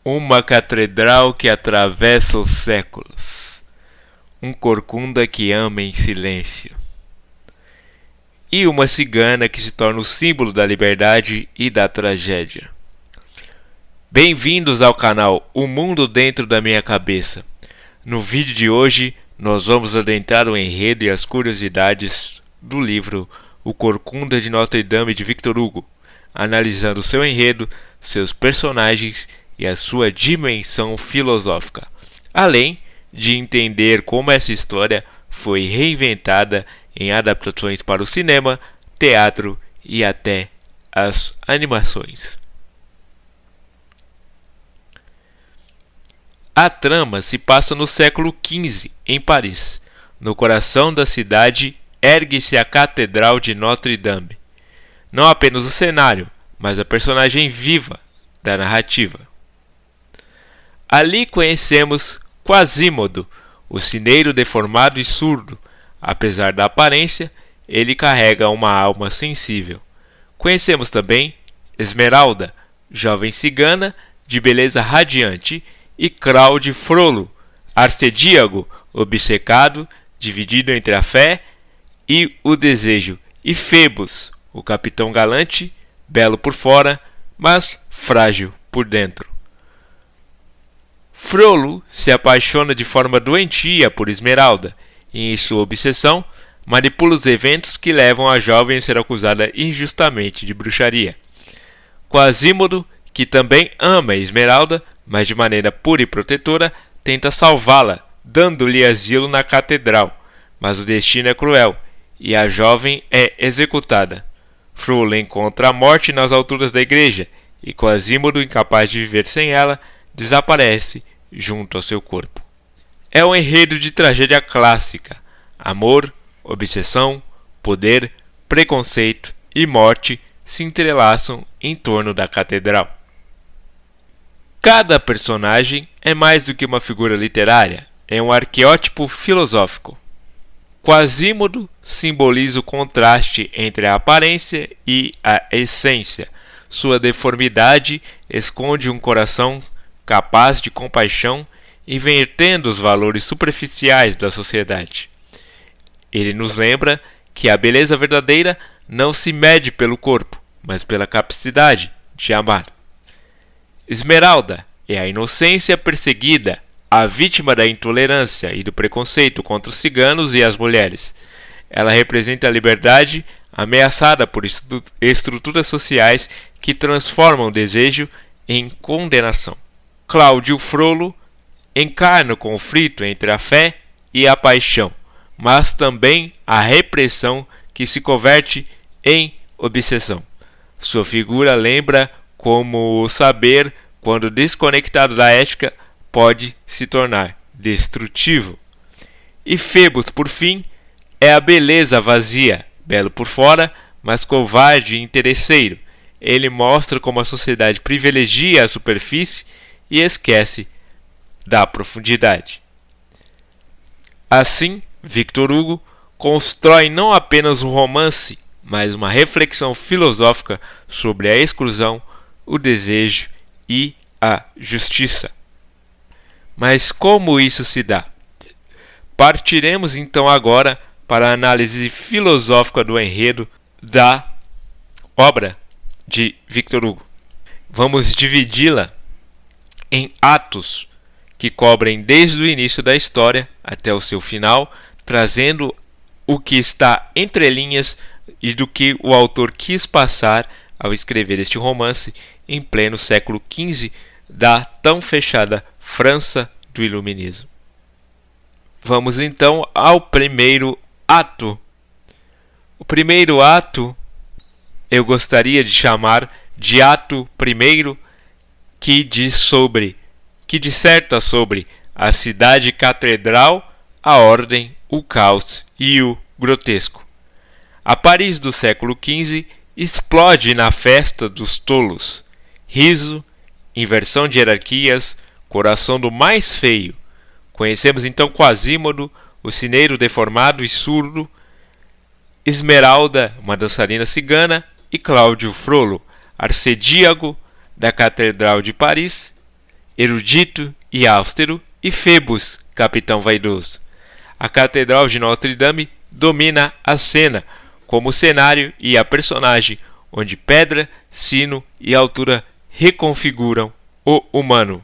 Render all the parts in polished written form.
Uma catedral que atravessa os séculos. Um corcunda que ama em silêncio. E uma cigana que se torna o símbolo da liberdade e da tragédia. Bem-vindos ao canal O Mundo Dentro da Minha Cabeça. No vídeo de hoje, nós vamos adentrar o enredo e as curiosidades do livro O Corcunda de Notre Dame de Victor Hugo, analisando seu enredo, seus personagens e a sua dimensão filosófica, além de entender como essa história foi reinventada em adaptações para o cinema, teatro e até as animações. A trama se passa no século XV, em Paris. No coração da cidade ergue-se a Catedral de Notre Dame. Não apenas o cenário, mas a personagem viva da narrativa. Ali conhecemos Quasimodo, o sineiro deformado e surdo. Apesar da aparência, ele carrega uma alma sensível. Conhecemos também Esmeralda, jovem cigana de beleza radiante, e Claude Frollo, arcedíago, obcecado, dividido entre a fé e o desejo, e Febos, o capitão galante, belo por fora, mas frágil por dentro. Frollo se apaixona de forma doentia por Esmeralda e, em sua obsessão, manipula os eventos que levam a jovem a ser acusada injustamente de bruxaria. Quasimodo, que também ama Esmeralda, mas de maneira pura e protetora, tenta salvá-la, dando-lhe asilo na catedral, mas o destino é cruel e a jovem é executada. Frollo encontra a morte nas alturas da igreja e Quasimodo, incapaz de viver sem ela, desaparece junto ao seu corpo. É um enredo de tragédia clássica. Amor, obsessão, poder, preconceito e morte se entrelaçam em torno da catedral. Cada personagem é mais do que uma figura literária, é um arquétipo filosófico. Quasimodo simboliza o contraste entre a aparência e a essência. Sua deformidade esconde um coração capaz de compaixão, invertendo os valores superficiais da sociedade. Ele nos lembra que a beleza verdadeira não se mede pelo corpo, mas pela capacidade de amar. Esmeralda é a inocência perseguida, a vítima da intolerância e do preconceito contra os ciganos e as mulheres. Ela representa a liberdade ameaçada por estruturas sociais que transformam o desejo em condenação. Claude Frollo encarna o conflito entre a fé e a paixão, mas também a repressão que se converte em obsessão. Sua figura lembra como o saber, quando desconectado da ética, pode se tornar destrutivo. E Febos, por fim, é a beleza vazia, belo por fora, mas covarde e interesseiro. Ele mostra como a sociedade privilegia a superfície e esquece da profundidade. Assim, Victor Hugo constrói não apenas um romance, mas uma reflexão filosófica sobre a exclusão, o desejo e a justiça. Mas como isso se dá? Partiremos então agora para a análise filosófica do enredo da obra de Victor Hugo. Vamos dividi-la em atos que cobrem desde o início da história até o seu final, trazendo o que está entre linhas e do que o autor quis passar ao escrever este romance em pleno século XV da tão fechada França do Iluminismo. Vamos então ao primeiro ato. O primeiro ato eu gostaria de chamar de ato primeiro, que disserta sobre a cidade catedral, a ordem, o caos e o grotesco. A Paris do século XV explode na festa dos tolos. Riso, inversão de hierarquias, coração do mais feio. Conhecemos então Quasimodo, o sineiro deformado e surdo, Esmeralda, uma dançarina cigana, e Claude Frollo, arcedíago da Catedral de Paris, erudito e austero, e Febus, capitão vaidoso. A Catedral de Notre-Dame domina a cena, como cenário e a personagem, onde pedra, sino e altura reconfiguram o humano.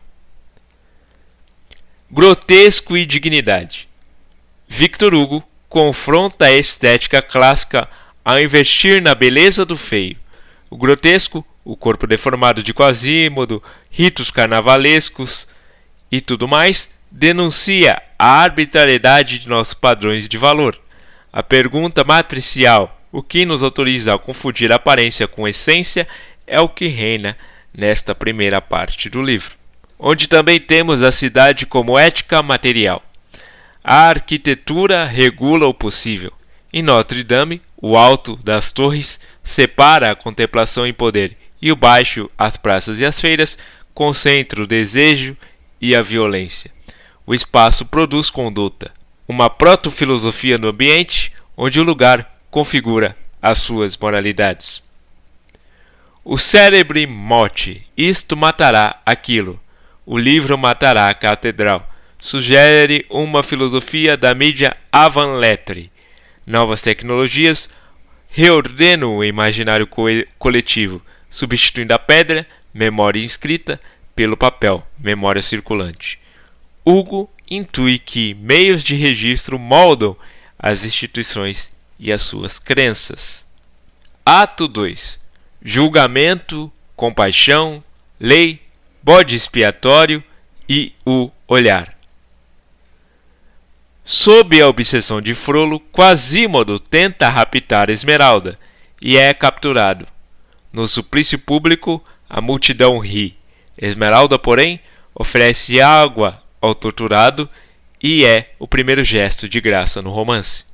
Grotesco e dignidade. Victor Hugo confronta a estética clássica ao investir na beleza do feio. O grotesco, o corpo deformado de Quasimodo, ritos carnavalescos e tudo mais, denuncia a arbitrariedade de nossos padrões de valor. A pergunta matricial, o que nos autoriza a confundir aparência com essência, é o que reina nesta primeira parte do livro, onde também temos a cidade como ética material. A arquitetura regula o possível. Em Notre-Dame, o alto das torres separa a contemplação e poder, e o baixo, as praças e as feiras, concentra o desejo e a violência. O espaço produz conduta, uma proto-filosofia no ambiente, onde o lugar configura as suas moralidades. O célebre mote, isto matará aquilo, o livro matará a catedral, sugere uma filosofia da mídia avant-lettre. Novas tecnologias reordenam o imaginário coletivo, substituindo a pedra, memória inscrita, pelo papel, memória circulante. Hugo intui que meios de registro moldam as instituições e as suas crenças. Ato 2. Julgamento, compaixão, lei, bode expiatório e o olhar. Sob a obsessão de Frollo, Quasimodo tenta raptar Esmeralda e é capturado. No suplício público, a multidão ri. Esmeralda, porém, oferece água ao torturado e é o primeiro gesto de graça no romance.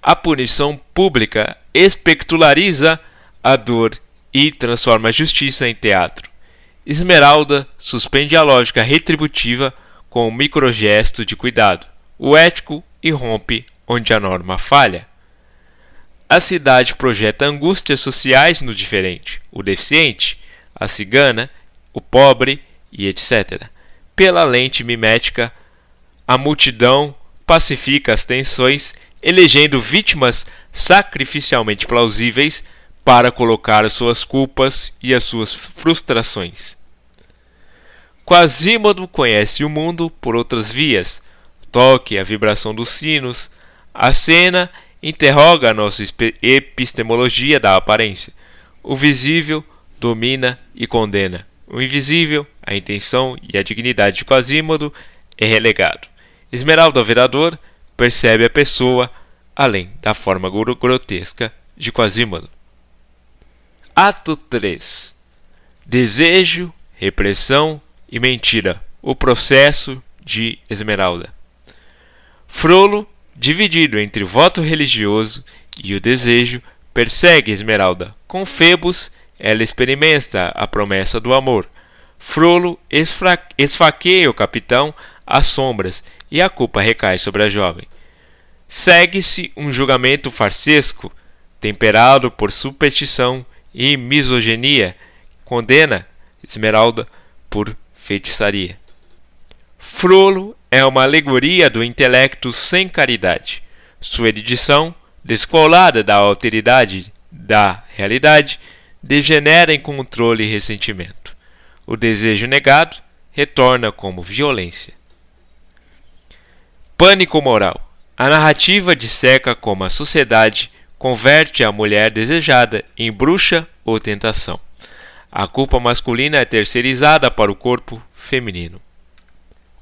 A punição pública espectaculariza a dor e transforma a justiça em teatro. Esmeralda suspende a lógica retributiva com um microgesto de cuidado, o ético irrompe onde a norma falha. A cidade projeta angústias sociais no diferente, o deficiente, a cigana, o pobre e etc. Pela lente mimética, a multidão pacifica as tensões, elegendo vítimas sacrificialmente plausíveis para colocar as suas culpas e as suas frustrações. Quasimodo conhece o mundo por outras vias, toque, a vibração dos sinos. A cena interroga a nossa epistemologia da aparência. O visível domina e condena. O invisível, a intenção e a dignidade de Quasimodo, é relegado. Esmeralda, vereador, percebe a pessoa além da forma grotesca de Quasimodo. Ato 3. Desejo, repressão e mentira. O processo de Esmeralda. Frollo, dividido entre o voto religioso e o desejo, persegue Esmeralda. Com Febus, ela experimenta a promessa do amor. Frollo esfaqueia o capitão às sombras e a culpa recai sobre a jovem. Segue-se um julgamento farsesco, temperado por superstição e misoginia, condena Esmeralda por feitiçaria. Frollo é uma alegoria do intelecto sem caridade. Sua erudição, descolada da alteridade da realidade, degenera em controle e ressentimento. O desejo negado retorna como violência. Pânico moral. A narrativa disseca como a sociedade converte a mulher desejada em bruxa ou tentação. A culpa masculina é terceirizada para o corpo feminino.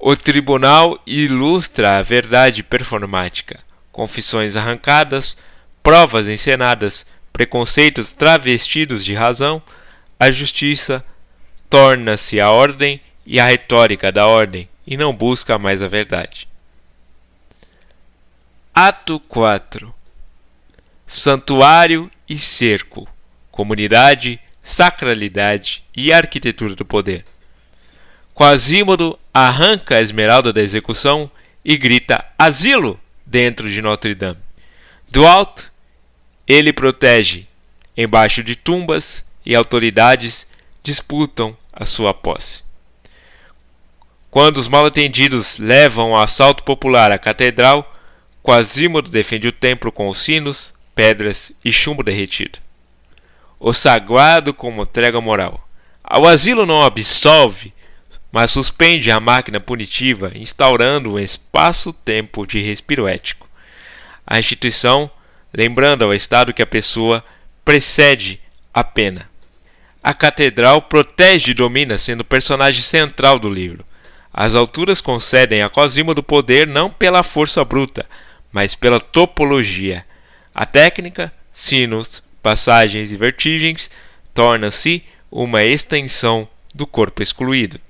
O tribunal ilustra a verdade performática, confissões arrancadas, provas encenadas, preconceitos travestidos de razão. A justiça torna-se a ordem e a retórica da ordem, e não busca mais a verdade. Ato 4. Santuário e cerco, comunidade, sacralidade e arquitetura do poder. Quasimodo arranca a Esmeralda da execução e grita asilo dentro de Notre-Dame. Do alto, ele protege, embaixo de tumbas, e autoridades disputam a sua posse. Quando os mal-entendidos levam o assalto popular à catedral, Quasimodo defende o templo com os sinos, pedras e chumbo derretido. O sagrado como trégua moral. O asilo não absolve, mas suspende a máquina punitiva, instaurando um espaço-tempo de respiro ético. A instituição, lembrando ao Estado que a pessoa precede a pena. A catedral protege e domina, sendo o personagem central do livro. As alturas concedem a Quasimodo poder não pela força bruta, mas pela topologia. A técnica, sinos, passagens e vertigens, torna-se uma extensão do corpo excluído.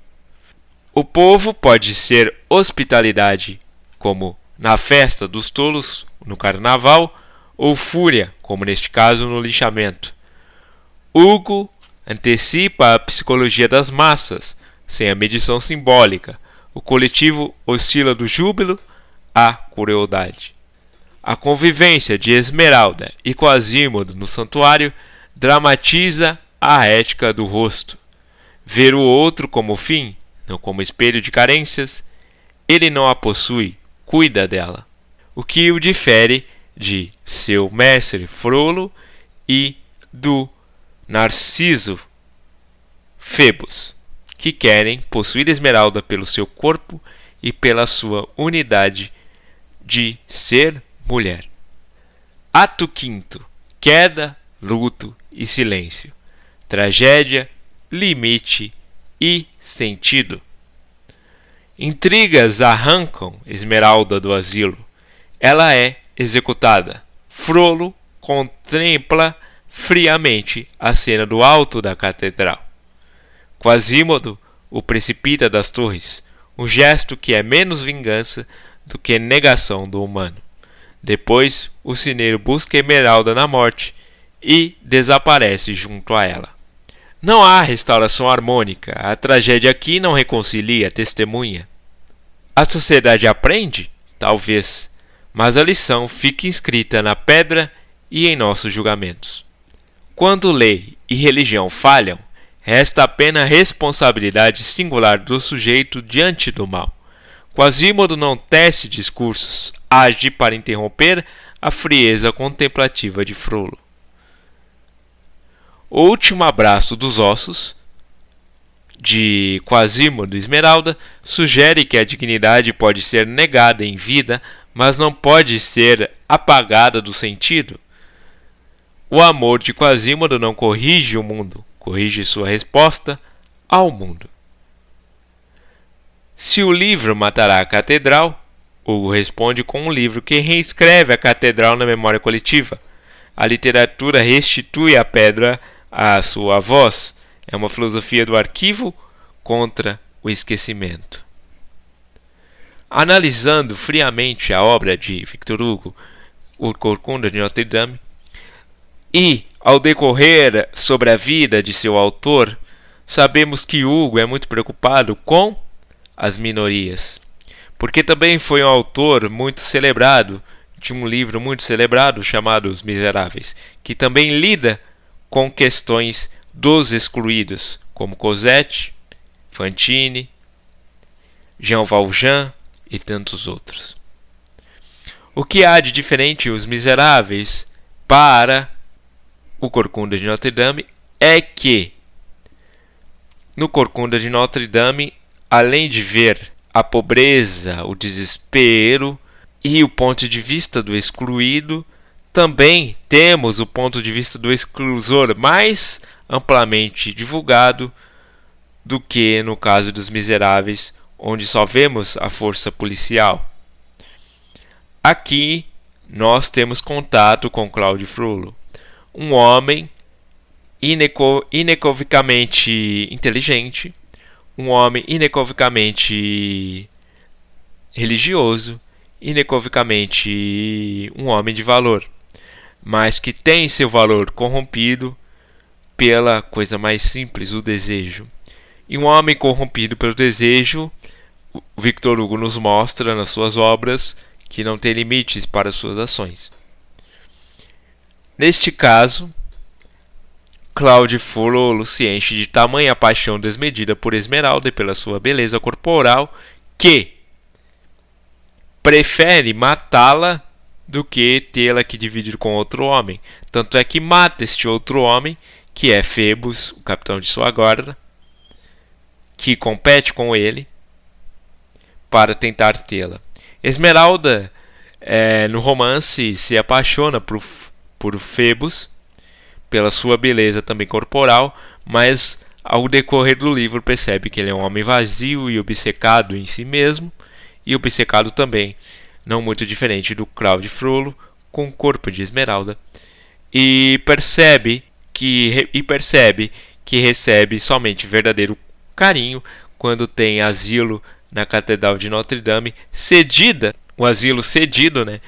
O povo pode ser hospitalidade, como na festa dos tolos, no carnaval, ou fúria, como neste caso no lixamento. Hugo antecipa a psicologia das massas, sem a medição simbólica. O coletivo oscila do júbilo à crueldade. A convivência de Esmeralda e Quasimodo no santuário dramatiza a ética do rosto. Ver o outro como fim, não como espelho de carências, ele não a possui, cuida dela. O que o difere de seu mestre Frollo e do Narciso Febos, que querem possuir Esmeralda pelo seu corpo e pela sua unidade de ser mulher. Ato V. Queda, luto e silêncio. Tragédia, limite e sentido. Intrigas arrancam Esmeralda do asilo. Ela é executada. Frollo contempla friamente a cena do alto da catedral. Quasimodo o precipita das torres, um gesto que é menos vingança do que negação do humano. Depois, o sineiro busca Esmeralda na morte e desaparece junto a ela. Não há restauração harmônica. A tragédia aqui não reconcilia a testemunha. A sociedade aprende? Talvez, mas a lição fica inscrita na pedra e em nossos julgamentos. Quando lei e religião falham, resta apenas a responsabilidade singular do sujeito diante do mal. Quasimodo não tece discursos, age para interromper a frieza contemplativa de Frollo. O último abraço dos ossos de Quasimodo e Esmeralda sugere que a dignidade pode ser negada em vida, mas não pode ser apagada do sentido. O amor de Quasimodo não corrige o mundo, corrige sua resposta ao mundo. Se o livro matará a catedral, Hugo responde com um livro que reescreve a catedral na memória coletiva. A literatura restitui a pedra à sua voz. É uma filosofia do arquivo contra o esquecimento. Analisando friamente a obra de Victor Hugo, O Corcunda de Notre Dame, e, ao decorrer sobre a vida de seu autor, sabemos que Hugo é muito preocupado com as minorias, porque também foi um autor muito celebrado, de um livro muito celebrado chamado Os Miseráveis, que também lida com questões dos excluídos, como Cosette, Fantine, Jean Valjean e tantos outros. O que há de diferente Os Miseráveis para O Corcunda de Notre Dame é que no Corcunda de Notre Dame, além de ver a pobreza, o desespero e o ponto de vista do excluído, também temos o ponto de vista do exclusor mais amplamente divulgado do que no caso dos Miseráveis, onde só vemos a força policial. Aqui nós temos contato com Claude Frollo, um homem inequivocamente inteligente, um homem inequivocamente religioso, inequivocamente um homem de valor, mas que tem seu valor corrompido pela coisa mais simples, o desejo. E um homem corrompido pelo desejo, o Victor Hugo nos mostra nas suas obras que não tem limites para suas ações. Neste caso, Cláudio Frollo se enche de tamanha paixão desmedida por Esmeralda e pela sua beleza corporal que prefere matá-la do que tê-la que dividir com outro homem. Tanto é que mata este outro homem, que é Febos, o capitão de sua guarda, que compete com ele para tentar tê-la. Esmeralda, no romance, se apaixona por Febos, pela sua beleza também corporal, mas ao decorrer do livro percebe que ele é um homem vazio e obcecado em si mesmo, e obcecado também, não muito diferente do Cláudio Frollo, com o corpo de Esmeralda, e percebe que recebe somente verdadeiro carinho quando tem asilo na Catedral de Notre Dame, o asilo cedido, né,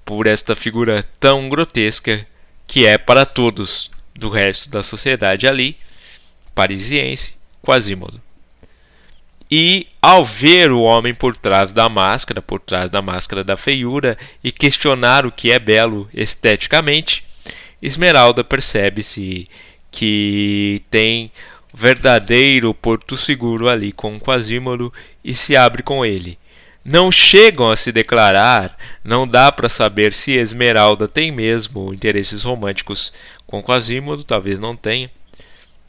por esta figura tão grotesca que é para todos do resto da sociedade ali, parisiense, Quasimodo. E ao ver o homem por trás da máscara da feiura, e questionar o que é belo esteticamente, Esmeralda percebe-se que tem verdadeiro porto seguro ali com Quasimodo e se abre com ele. Não chegam a se declarar, não dá para saber se Esmeralda tem mesmo interesses românticos com Quasimodo, talvez não tenha,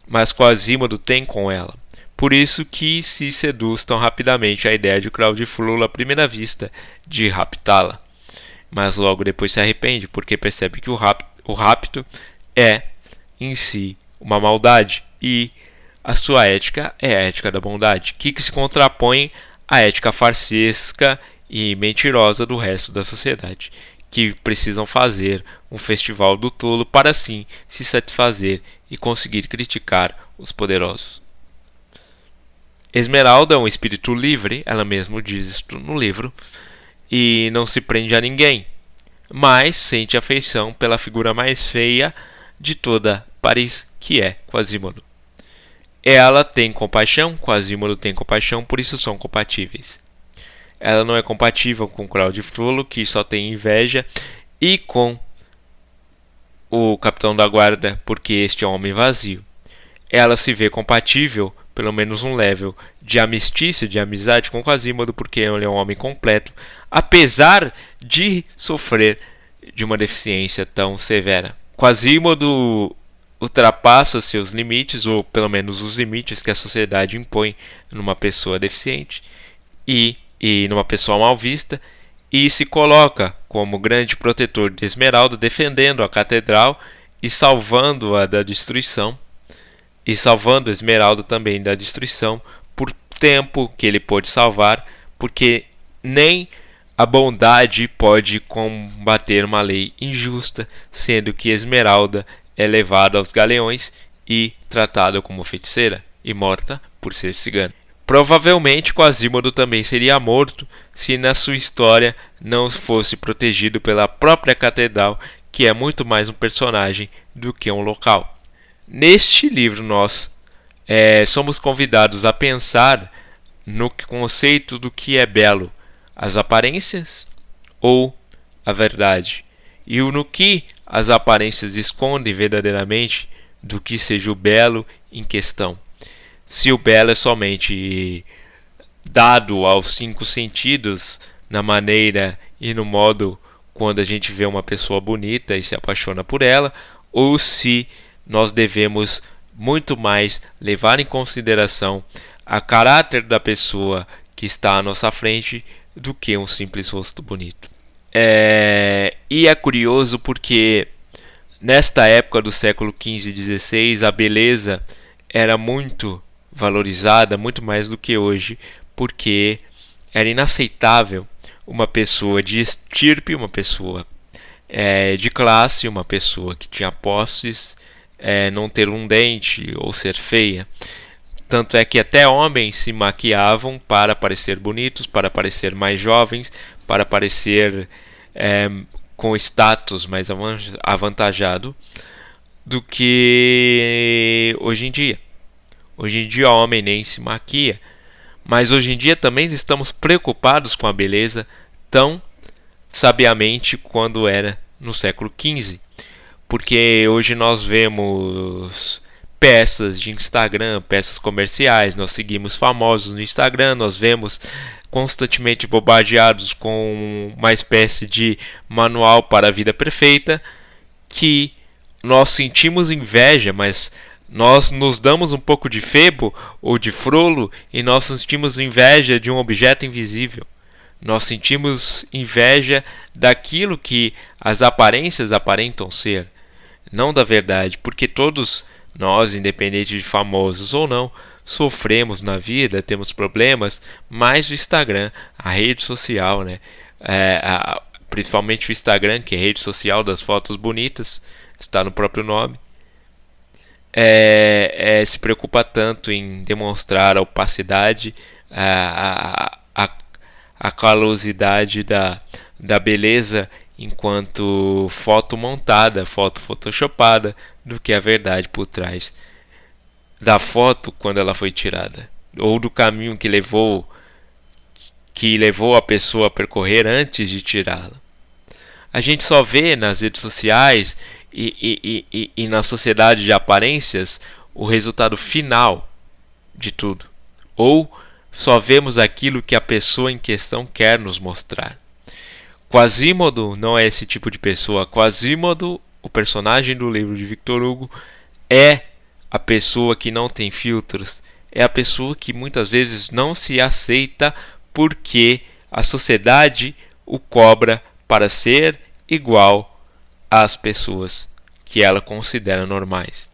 mas Quasimodo tem com ela. Por isso que se seduz tão rapidamente a ideia de Cláudio Frollo à primeira vista de raptá-la. Mas logo depois se arrepende, porque percebe que o rapto é, em si, uma maldade, e a sua ética é a ética da bondade, que se contrapõe à ética farsesca e mentirosa do resto da sociedade, que precisam fazer um festival do tolo para assim se satisfazer e conseguir criticar os poderosos. Esmeralda é um espírito livre, ela mesma diz isto no livro, e não se prende a ninguém, mas sente afeição pela figura mais feia de toda Paris, que é Quasimodo. Ela tem compaixão, Quasimodo tem compaixão, por isso são compatíveis. Ela não é compatível com Cláudio Frollo, que só tem inveja, e com o capitão da guarda, porque este é um homem vazio. Ela se vê compatível, pelo menos um level de amizade, com Quasimodo, porque ele é um homem completo, apesar de sofrer de uma deficiência tão severa. Quasimodo ultrapassa seus limites, ou pelo menos os limites que a sociedade impõe numa pessoa deficiente e numa pessoa mal vista, e se coloca como grande protetor de Esmeralda, defendendo a catedral e salvando-a da destruição, e salvando Esmeralda também da destruição por tempo que ele pôde salvar, porque nem a bondade pode combater uma lei injusta, sendo que Esmeralda é levada aos galeões e tratada como feiticeira e morta por ser cigana. Provavelmente Quasimodo também seria morto se na sua história não fosse protegido pela própria catedral, que é muito mais um personagem do que um local. Neste livro nós somos convidados a pensar no conceito do que é belo, as aparências ou a verdade, e no que as aparências escondem verdadeiramente do que seja o belo em questão. Se o belo é somente dado aos 5 sentidos, na maneira e no modo quando a gente vê uma pessoa bonita e se apaixona por ela, ou se nós devemos muito mais levar em consideração a caráter da pessoa que está à nossa frente do que um simples rosto bonito. E é curioso porque nesta época do século XV e XVI a beleza era muito valorizada, muito mais do que hoje, porque era inaceitável uma pessoa de estirpe, uma pessoa de classe, uma pessoa que tinha posses, não ter um dente ou ser feia. Tanto é que até homens se maquiavam para parecer bonitos, para parecer mais jovens, para parecer com status mais avantajado do que hoje em dia. Hoje em dia o homem nem se maquia, mas hoje em dia também estamos preocupados com a beleza tão sabiamente quando era no século XV. Porque hoje nós vemos peças de Instagram, peças comerciais. Nós seguimos famosos no Instagram, nós vemos constantemente bombardeados com uma espécie de manual para a vida perfeita, que nós sentimos inveja, mas nós nos damos um pouco de febo ou de frolo e nós sentimos inveja de um objeto invisível. Nós sentimos inveja daquilo que as aparências aparentam ser, não da verdade, porque todos nós, independente de famosos ou não, sofremos na vida, temos problemas, mas o Instagram, a rede social, né? Principalmente o Instagram, que é a rede social das fotos bonitas, está no próprio nome, se preocupa tanto em demonstrar a opacidade, a calosidade da beleza enquanto foto montada, foto photoshopada, do que a verdade por trás da foto quando ela foi tirada, ou do caminho que levou a pessoa a percorrer antes de tirá-la. A gente só vê nas redes sociais e na sociedade de aparências o resultado final de tudo, ou só vemos aquilo que a pessoa em questão quer nos mostrar. Quasimodo não é esse tipo de pessoa. Quasimodo, o personagem do livro de Victor Hugo, é a pessoa que não tem filtros, é a pessoa que muitas vezes não se aceita porque a sociedade o cobra para ser igual às pessoas que ela considera normais.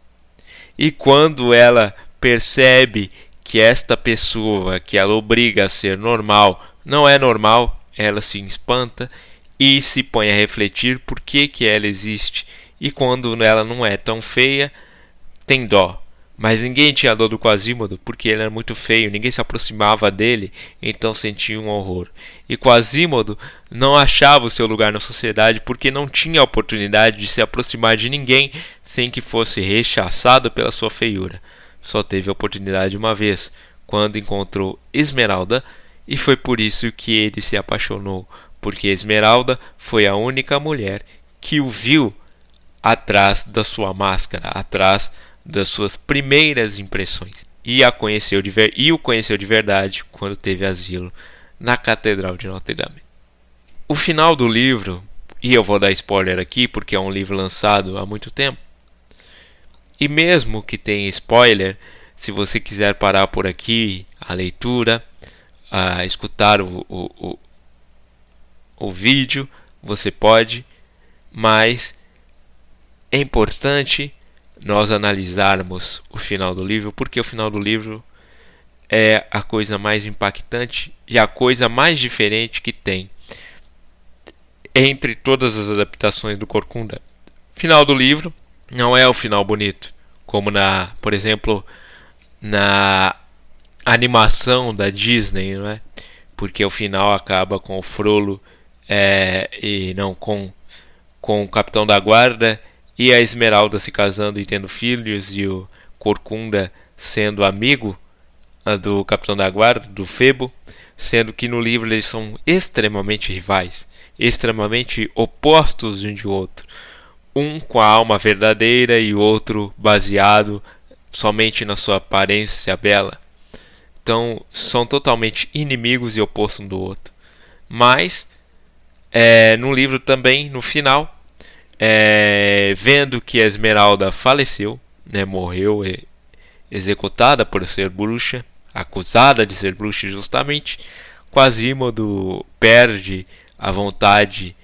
E quando ela percebe que esta pessoa que ela obriga a ser normal não é normal, ela se espanta e se põe a refletir por que ela existe. E quando ela não é tão feia, tem dó. Mas ninguém tinha dó do Quasimodo porque ele era muito feio, ninguém se aproximava dele, então sentia um horror. E Quasimodo não achava o seu lugar na sociedade porque não tinha a oportunidade de se aproximar de ninguém sem que fosse rechaçado pela sua feiura. Só teve a oportunidade uma vez, quando encontrou Esmeralda, e foi por isso que ele se apaixonou, porque Esmeralda foi a única mulher que o viu atrás da sua máscara, atrás das suas primeiras impressões, e o conheceu de verdade quando teve asilo na Catedral de Notre Dame. O final do livro, e eu vou dar spoiler aqui porque é um livro lançado há muito tempo, e mesmo que tenha spoiler, se você quiser parar por aqui a leitura, a escutar o vídeo, você pode, mas é importante nós analisarmos o final do livro, porque o final do livro é a coisa mais impactante e a coisa mais diferente que tem entre todas as adaptações do Corcunda. O final do livro não é o final bonito, como por exemplo, na animação da Disney, não é? Porque o final acaba com o Frollo e não com o Capitão da Guarda e a Esmeralda se casando e tendo filhos, e o Corcunda sendo amigo do Capitão da Guarda, do Febo, sendo que no livro eles são extremamente rivais, extremamente opostos um de outro, um com a alma verdadeira e o outro baseado somente na sua aparência bela. Então são totalmente inimigos e opostos um do outro. Mas no livro também, no final, vendo que a Esmeralda faleceu, né, morreu executada por ser bruxa, acusada de ser bruxa justamente, Quasimodo perde a vontade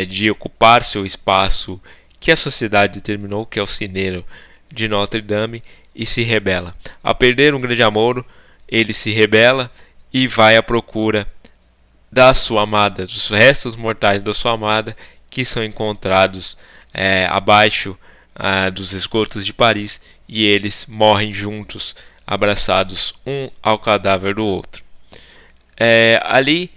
de ocupar seu espaço que a sociedade determinou, que é o sineiro de Notre Dame, e se rebela. Ao perder um grande amor, ele se rebela e vai à procura da sua amada, dos restos mortais da sua amada, que são encontrados abaixo dos esgotos de Paris, e eles morrem juntos, abraçados um ao cadáver do outro. Ali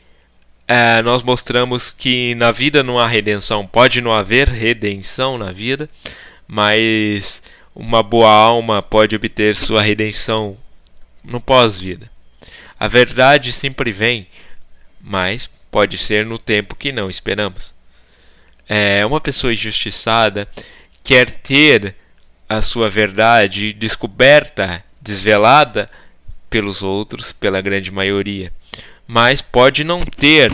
nós mostramos que na vida não há redenção. Pode não haver redenção na vida, mas uma boa alma pode obter sua redenção no pós-vida. A verdade sempre vem, mas pode ser no tempo que não esperamos. Uma pessoa injustiçada quer ter a sua verdade descoberta, desvelada pelos outros, pela grande maioria, mas pode não ter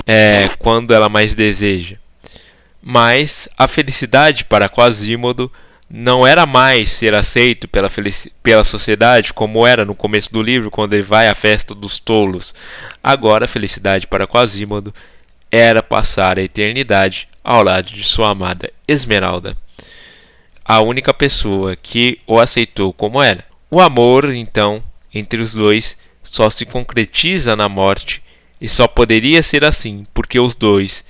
quando ela mais deseja. Mas a felicidade para Quasimodo não era mais ser aceito pela sociedade como era no começo do livro, quando ele vai à festa dos tolos. Agora a felicidade para Quasimodo era passar a eternidade ao lado de sua amada Esmeralda, a única pessoa que o aceitou como era. O amor, então, entre os dois só se concretiza na morte, e só poderia ser assim porque os dois,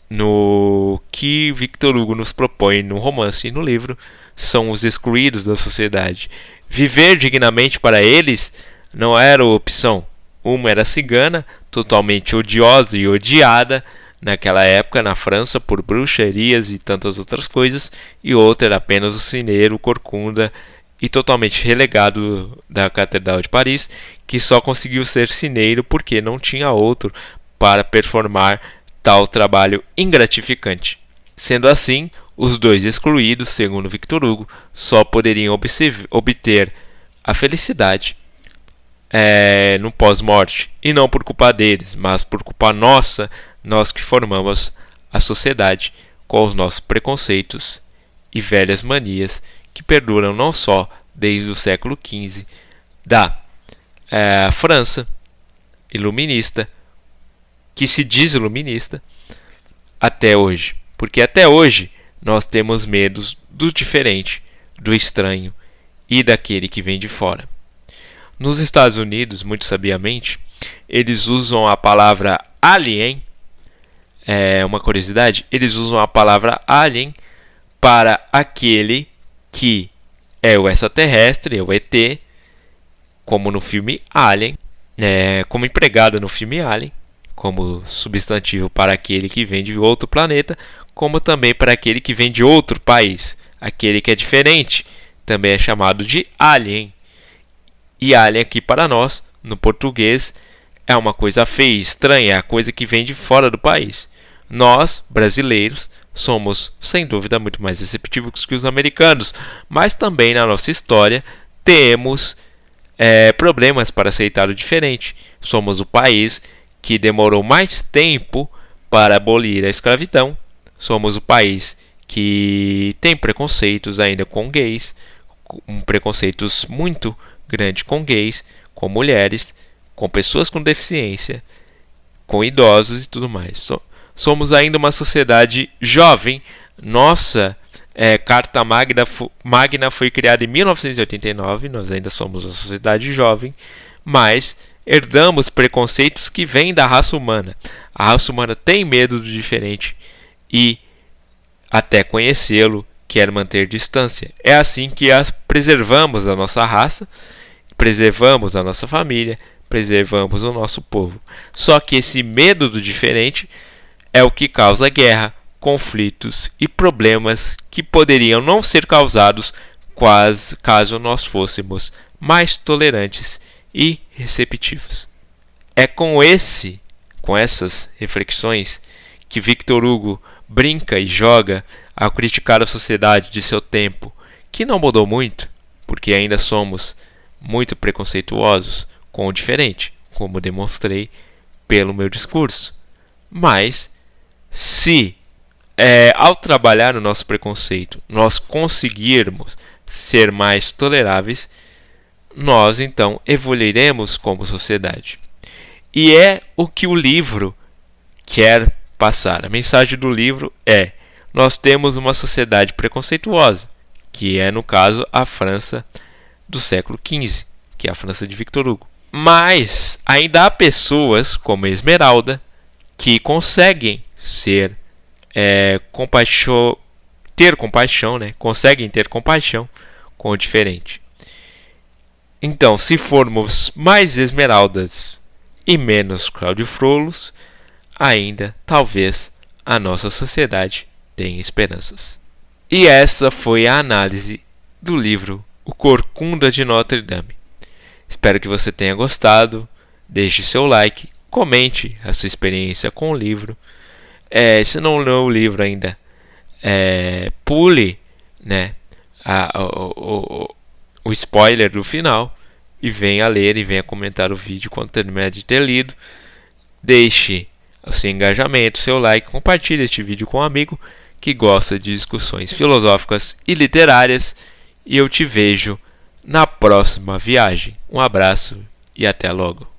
no que Victor Hugo nos propõe no romance e no livro, são os excluídos da sociedade. Viver dignamente para eles não era opção. Uma era cigana, totalmente odiosa e odiada naquela época na França por bruxarias e tantas outras coisas, e outra era apenas o cineiro corcunda e totalmente relegado da Catedral de Paris, que só conseguiu ser cineiro porque não tinha outro para performar tal trabalho ingratificante. Sendo assim, os dois excluídos, segundo Victor Hugo, só poderiam obter a felicidade no pós-morte, e não por culpa deles, mas por culpa nossa, nós que formamos a sociedade com os nossos preconceitos e velhas manias que perduram não só desde o século XV da França iluminista, que se diz iluminista, até hoje. Porque até hoje nós temos medos do diferente, do estranho e daquele que vem de fora. Nos Estados Unidos, muito sabiamente, eles usam a palavra alien. Uma curiosidade, eles usam a palavra alien para aquele que é o extraterrestre, é o ET, como no filme Alien, como empregado no filme Alien, como substantivo para aquele que vem de outro planeta, como também para aquele que vem de outro país. Aquele que é diferente também é chamado de alien. E alien aqui para nós, no português, é uma coisa feia, estranha, é a coisa que vem de fora do país. Nós, brasileiros, somos, sem dúvida, muito mais receptivos que os americanos, mas também na nossa história temos problemas para aceitar o diferente. Somos o país que demorou mais tempo para abolir a escravidão. Somos o país que tem preconceitos ainda com gays, preconceitos muito grandes com gays, com mulheres, com pessoas com deficiência, com idosos e tudo mais. Somos ainda uma sociedade jovem. Nossa Carta Magna foi criada em 1989, nós ainda somos uma sociedade jovem, mas herdamos preconceitos que vêm da raça humana. A raça humana tem medo do diferente e, até conhecê-lo, quer manter distância. É assim que preservamos a nossa raça, preservamos a nossa família, preservamos o nosso povo. Só que esse medo do diferente é o que causa guerra, conflitos e problemas que poderiam não ser causados caso nós fôssemos mais tolerantes e receptivos. É com essas reflexões que Victor Hugo brinca e joga ao criticar a sociedade de seu tempo, que não mudou muito, porque ainda somos muito preconceituosos com o diferente, como demonstrei pelo meu discurso. Mas, se ao trabalhar o nosso preconceito nós conseguirmos ser mais toleráveis, nós então evoluiremos como sociedade. E é o que o livro quer passar. A mensagem do livro é: nós temos uma sociedade preconceituosa, que é, no caso, a França do século XV, que é a França de Victor Hugo. Mas ainda há pessoas como Esmeralda que conseguem ter compaixão, conseguem ter compaixão com o diferente. Então, se formos mais Esmeraldas e menos Cláudio Frolos, ainda talvez a nossa sociedade tenha esperanças. E essa foi a análise do livro O Corcunda de Notre Dame. Espero que você tenha gostado. Deixe seu like, comente a sua experiência com o livro. Se não leu o livro ainda, pule o spoiler do final e venha ler e venha comentar o vídeo quando terminar de ter lido. Deixe o seu engajamento, seu like, compartilhe este vídeo com um amigo que gosta de discussões filosóficas e literárias, e eu te vejo na próxima viagem. Um abraço e até logo.